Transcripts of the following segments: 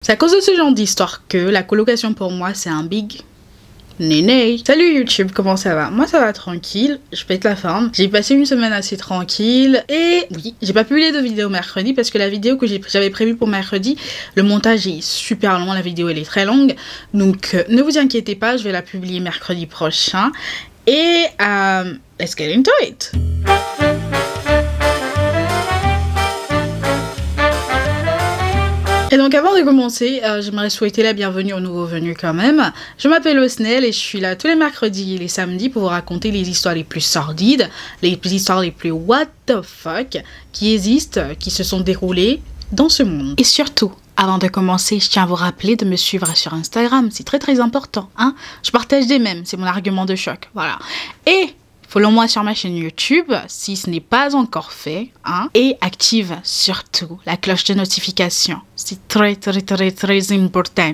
C'est à cause de ce genre d'histoire que la colocation pour moi c'est un big néné. Salut YouTube, comment ça va? Moi ça va tranquille, je pète la forme. J'ai passé une semaine assez tranquille et oui, j'ai pas publié de vidéo mercredi parce que la vidéo que j'avais prévue pour mercredi, le montage est super long, la vidéo elle est très longue. Donc ne vous inquiétez pas, je vais la publier mercredi prochain. Et let's get into it. Et donc avant de commencer, j'aimerais souhaiter la bienvenue aux nouveaux venus quand même. Je m'appelle Osnel et je suis là tous les mercredis et les samedis pour vous raconter les histoires les plus sordides, les histoires les plus what the fuck qui existent, qui se sont déroulées dans ce monde. Et surtout, avant de commencer, je tiens à vous rappeler de me suivre sur Instagram, c'est très important, hein. Je partage des mèmes, c'est mon argument de choc, voilà. Et follow-moi sur ma chaîne YouTube si ce n'est pas encore fait, hein. Et active surtout la cloche de notification. C'est très important.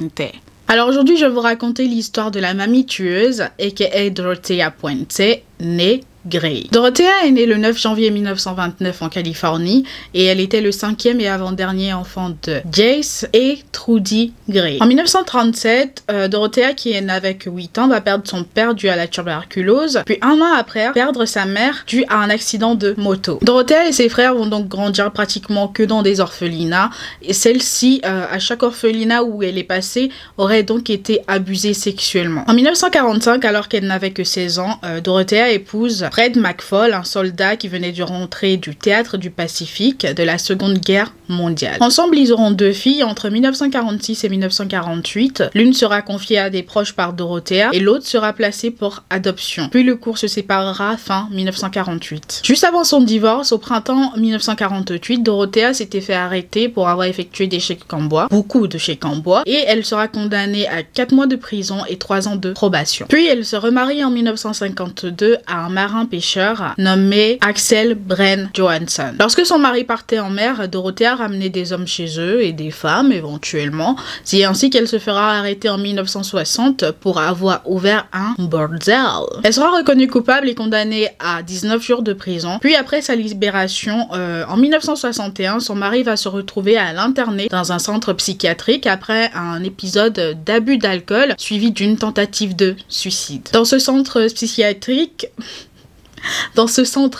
Alors aujourd'hui, je vais vous raconter l'histoire de la mamie tueuse, aka Dorothea Puente, née Gray. Dorothea est née le 9 janvier 1929 en Californie et elle était le 5e et avant-dernier enfant de Jace et Trudy Gray. En 1937, Dorothea, qui est née avec 8 ans, va perdre son père dû à la tuberculose, puis un an après, perdre sa mère dû à un accident de moto. Dorothea et ses frères vont donc grandir pratiquement que dans des orphelinats et celle-ci, à chaque orphelinat où elle est passée, aurait donc été abusée sexuellement. En 1945, alors qu'elle n'avait que 16 ans, Dorothea épouse Fred McFall, un soldat qui venait de rentrer du théâtre du Pacifique de la Seconde Guerre mondiale. Ensemble, ils auront 2 filles entre 1946 et 1948. L'une sera confiée à des proches par Dorothea et l'autre sera placée pour adoption. Puis le couple se séparera fin 1948. Juste avant son divorce, au printemps 1948, Dorothea s'était fait arrêter pour avoir effectué des chèques en bois, beaucoup de chèques en bois, et elle sera condamnée à 4 mois de prison et 3 ans de probation. Puis elle se remarie en 1952 à un marin pêcheur nommé Axel Bren Johansson. Lorsque son mari partait en mer, Dorothea ramenait des hommes chez eux et des femmes éventuellement. C'est ainsi qu'elle se fera arrêter en 1960 pour avoir ouvert un bordel. Elle sera reconnue coupable et condamnée à 19 jours de prison. Puis après sa libération, en 1961, son mari va se retrouver à l'interner dans un centre psychiatrique après un épisode d'abus d'alcool suivi d'une tentative de suicide. Dans ce centre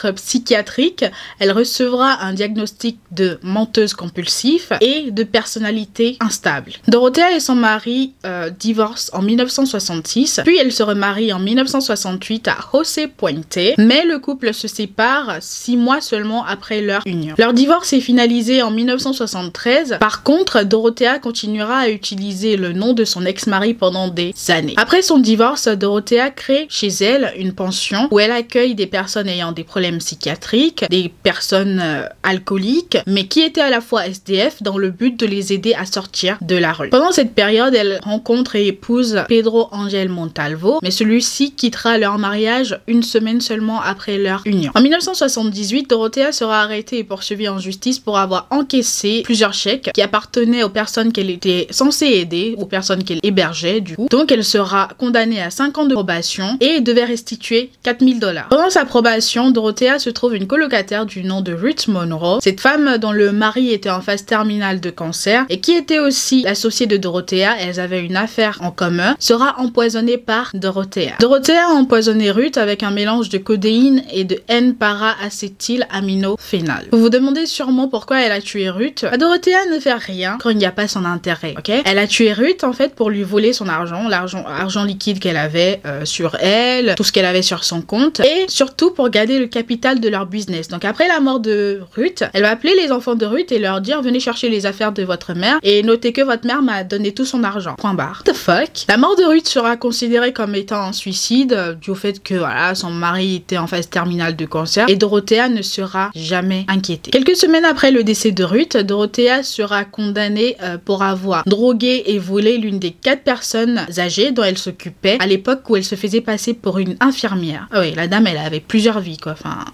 psychiatrique, elle recevra un diagnostic de menteuse compulsive et de personnalité instable. Dorothea et son mari divorcent en 1966, puis elle se remarie en 1968 à José Puente, mais le couple se sépare 6 mois seulement après leur union. Leur divorce est finalisé en 1973. Par contre, Dorothea continuera à utiliser le nom de son ex-mari pendant des années. Après son divorce, Dorothea crée chez elle une pension où elle accueille des personnes ayant des problèmes psychiatriques, des personnes alcooliques, mais qui étaient à la fois SDF dans le but de les aider à sortir de la rue. Pendant cette période, elle rencontre et épouse Pedro Angel Montalvo, mais celui-ci quittera leur mariage 1 semaine seulement après leur union. En 1978, Dorothea sera arrêtée et poursuivie en justice pour avoir encaissé plusieurs chèques qui appartenaient aux personnes qu'elle était censée aider, aux personnes qu'elle hébergeait du coup. Donc elle sera condamnée à 5 ans de probation et devait restituer $4000. Pendant sa probation, Dorothea se trouve une colocataire du nom de Ruth Monroe. Cette femme dont le mari était en phase terminale de cancer et qui était aussi l'associée de Dorothea, elles avaient une affaire en commun, sera empoisonnée par Dorothea. Dorothea a empoisonné Ruth avec un mélange de codéine et de N-para-acétylaminophénal. Vous vous demandez sûrement pourquoi elle a tué Ruth. Dorothea ne fait rien quand il n'y a pas son intérêt, ok? Elle a tué Ruth en fait pour lui voler son argent, l'argent liquide qu'elle avait sur elle, tout ce qu'elle avait sur son compte, et surtout pour garder le capital de leur business. Donc après la mort de Ruth, elle va appeler les enfants de Ruth et leur dire venez chercher les affaires de votre mère et notez que votre mère m'a donné tout son argent. Point barre. What the fuck? La mort de Ruth sera considérée comme étant un suicide dû au fait que voilà, son mari était en phase terminale de cancer et Dorothea ne sera jamais inquiétée. Quelques semaines après le décès de Ruth, Dorothea sera condamnée pour avoir drogué et volé l'une des 4 personnes âgées dont elle s'occupait à l'époque où elle se faisait passer pour une infirmière. Ah oui, la dame elle avait plusieurs vies quoi, enfin...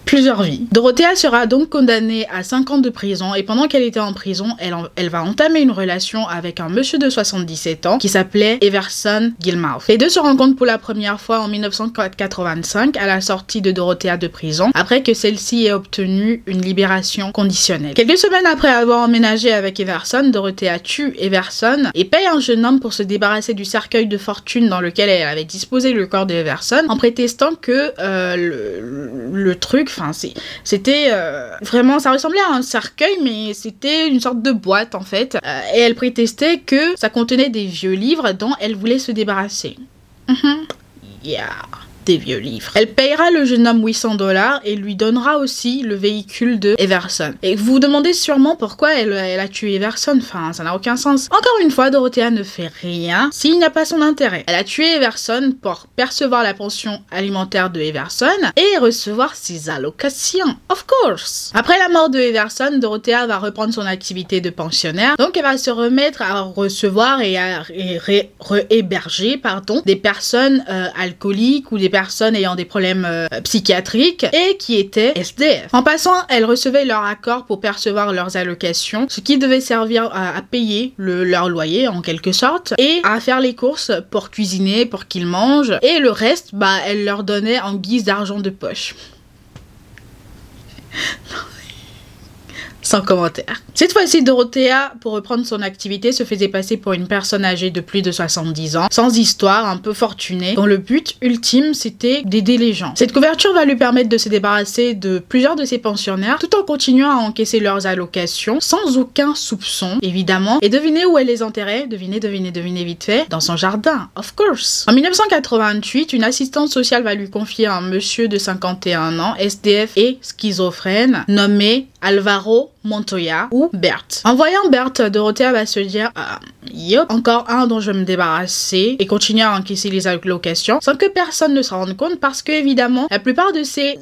plusieurs vies. Dorothea sera donc condamnée à 5 ans de prison et pendant qu'elle était en prison, elle va entamer une relation avec un monsieur de 77 ans qui s'appelait Everson Gilmouth. Les deux se rencontrent pour la première fois en 1985 à la sortie de Dorothea de prison après que celle-ci ait obtenu une libération conditionnelle. Quelques semaines après avoir emménagé avec Everson, Dorothea tue Everson et paye un jeune homme pour se débarrasser du cercueil de fortune dans lequel elle avait disposé le corps de Everson en prétextant que le truc, enfin c'était vraiment, ça ressemblait à un cercueil mais c'était une sorte de boîte en fait et elle prétextait que ça contenait des vieux livres dont elle voulait se débarrasser. Yeah. Des vieux livres. Elle payera le jeune homme $800 et lui donnera aussi le véhicule de Everson. Et vous vous demandez sûrement pourquoi elle a tué Everson, enfin ça n'a aucun sens. Encore une fois, Dorothea ne fait rien s'il n'y a pas son intérêt. Elle a tué Everson pour percevoir la pension alimentaire de Everson et recevoir ses allocations, of course. Après la mort de Everson, Dorothea va reprendre son activité de pensionnaire, donc elle va se remettre à recevoir et à réhéberger des personnes alcooliques ou des personnes ayant des problèmes psychiatriques et qui étaient SDF. En passant, elles recevaient leur accord pour percevoir leurs allocations, ce qui devait servir à payer leur loyer en quelque sorte et à faire les courses pour cuisiner, pour qu'ils mangent et le reste, elles leur donnaient en guise d'argent de poche. Sans commentaire. Cette fois-ci, Dorothea, pour reprendre son activité, se faisait passer pour une personne âgée de plus de 70 ans, sans histoire, un peu fortunée, dont le but ultime, c'était d'aider les gens. Cette couverture va lui permettre de se débarrasser de plusieurs de ses pensionnaires, tout en continuant à encaisser leurs allocations, sans aucun soupçon, évidemment. Et devinez où elle les enterrait? Devinez vite fait, dans son jardin, of course. En 1988, une assistante sociale va lui confier un monsieur de 51 ans, SDF et schizophrène, nommé Alvaro Montoya ou Bert. En voyant Bert, Dorothea va se dire yup, encore un dont je vais me débarrasser et continuer à encaisser les allocations sans que personne ne se rende compte parce que évidemment la plupart de ces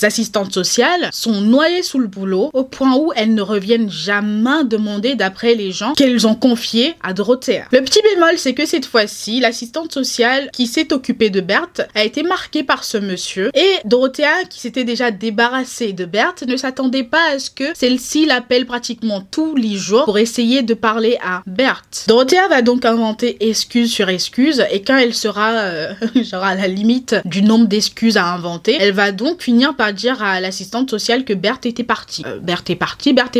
assistantes sociales sont noyées sous le boulot au point où elles ne reviennent jamais demander d'après les gens qu'elles ont confiés à Dorothea. Le petit bémol, c'est que cette fois-ci, l'assistante sociale qui s'est occupée de Bert a été marquée par ce monsieur et Dorothea, qui s'était déjà débarrassée de Bert, ne s'attendait pas à ce que celle-ci l'appelle pratiquement tous les jours pour essayer de parler à Bert. Dorothea va donc inventer excuse sur excuse et quand elle sera genre à la limite du nombre d'excuses à inventer, elle va donc finir par dire à l'assistante sociale que Bert était parti. Bert est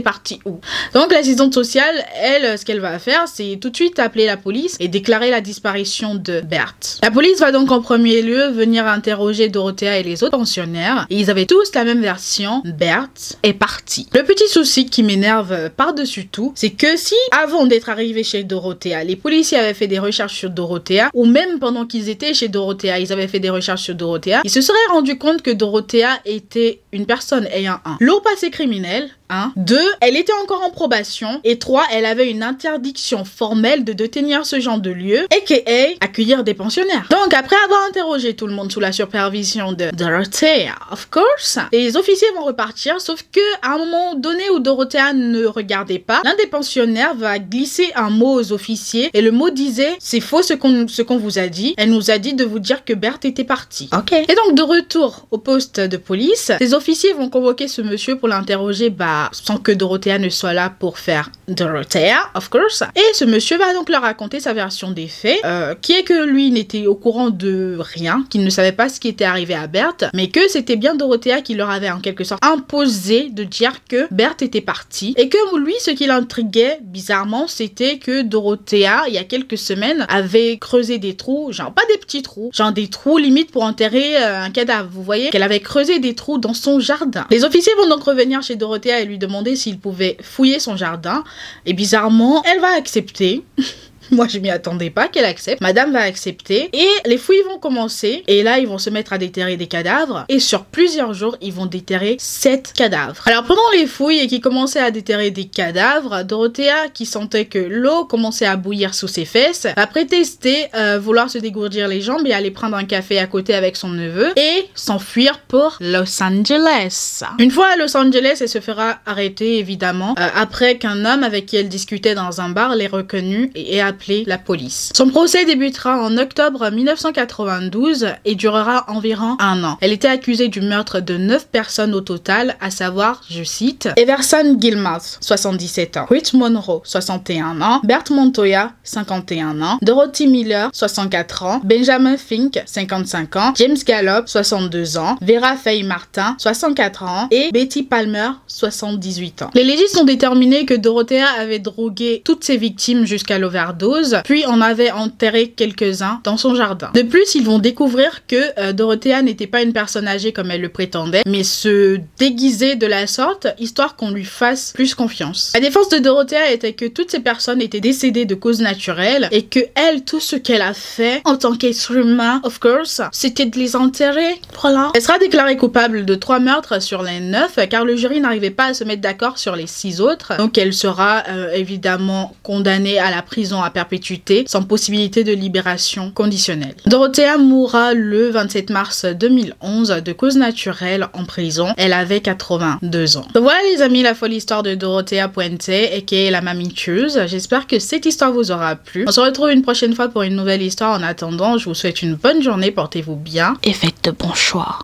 parti où? Donc l'assistante sociale, elle, ce qu'elle va faire, c'est tout de suite appeler la police et déclarer la disparition de Bert. La police va donc en premier lieu venir interroger Dorothea et les autres pensionnaires et ils avaient tous la même version, Bert est parti. Le petit souci qui m'énerve par-dessus tout, c'est que si avant d'être arrivé chez Dorothea, les policiers avaient fait des recherches sur Dorothea ou même pendant qu'ils étaient chez Dorothea, ils avaient fait des recherches sur Dorothea, ils se seraient rendus compte que Dorothea était une personne ayant un lourd passé criminel, 2, elle était encore en probation et 3, elle avait une interdiction formelle de détenir ce genre de lieu, aka accueillir des pensionnaires. Donc après avoir interrogé tout le monde sous la supervision de Dorothea, of course, les officiers vont repartir, sauf que à un moment donné où Dorothea ne regardait pas, l'un des pensionnaires va glisser un mot aux officiers et le mot disait « C'est faux ce qu'on vous a dit, elle nous a dit de vous dire que Bert était parti. » Ok. Et donc de retour au poste de police, les officiers vont convoquer ce monsieur pour l'interroger sans que Dorothea ne soit là pour faire Dorothea, of course. Et ce monsieur va donc leur raconter sa version des faits, qui est que lui n'était au courant de rien, qu'il ne savait pas ce qui était arrivé à Bert, mais que c'était bien Dorothea qui leur avait en quelque sorte imposé de dire que Bert était parti, et que lui, ce qui l'intriguait bizarrement, c'était que Dorothea, il y a quelques semaines, avait creusé des trous, genre pas des petits trous, genre des trous limite pour enterrer un cadavre, vous voyez, qu'elle avait creusé des trous dans son jardin. Les officiers vont donc revenir chez Dorothea et lui demander s'il pouvait fouiller son jardin, et bizarrement, elle va accepter. Moi, je m'y attendais pas qu'elle accepte. Madame va accepter et les fouilles vont commencer. Et là, ils vont se mettre à déterrer des cadavres. Et sur plusieurs jours, ils vont déterrer 7 cadavres. Alors, pendant les fouilles et qu'ils commençaient à déterrer des cadavres, Dorothea, qui sentait que l'eau commençait à bouillir sous ses fesses, va prétester vouloir se dégourdir les jambes et aller prendre un café à côté avec son neveu et s'enfuir pour Los Angeles. Une fois à Los Angeles, elle se fera arrêter, évidemment, après qu'un homme avec qui elle discutait dans un bar l'ait reconnue et a appeler la police. Son procès débutera en octobre 1992 et durera environ un an. Elle était accusée du meurtre de 9 personnes au total, à savoir, je cite, Everson Gilmouth, 77 ans, Ruth Monroe, 61 ans, Bert Montoya, 51 ans, Dorothy Miller, 64 ans, Benjamin Fink, 55 ans, James Gallop, 62 ans, Vera Faye Martin, 64 ans et Betty Palmer, 78 ans. Les légistes ont déterminé que Dorothea avait drogué toutes ses victimes jusqu'à l'overdose, puis en avait enterré quelques-uns dans son jardin. De plus, ils vont découvrir que Dorothea n'était pas une personne âgée comme elle le prétendait, mais se déguisait de la sorte, histoire qu'on lui fasse plus confiance. La défense de Dorothea était que toutes ces personnes étaient décédées de causes naturelles et que elle, tout ce qu'elle a fait en tant qu'être humain, of course, c'était de les enterrer. Voilà. Elle sera déclarée coupable de 3 meurtres sur les 9 car le jury n'arrivait pas à se mettre d'accord sur les 6 autres. Donc elle sera évidemment condamnée à la prison à perpétuité sans possibilité de libération conditionnelle. Dorothea mourra le 27 mars 2011 de cause naturelle en prison. Elle avait 82 ans. Donc voilà les amis, la folle histoire de Dorothea Puente aka la mamie tueuse. J'espère que cette histoire vous aura plu. On se retrouve une prochaine fois pour une nouvelle histoire. En attendant, je vous souhaite une bonne journée, portez-vous bien et faites de bons choix.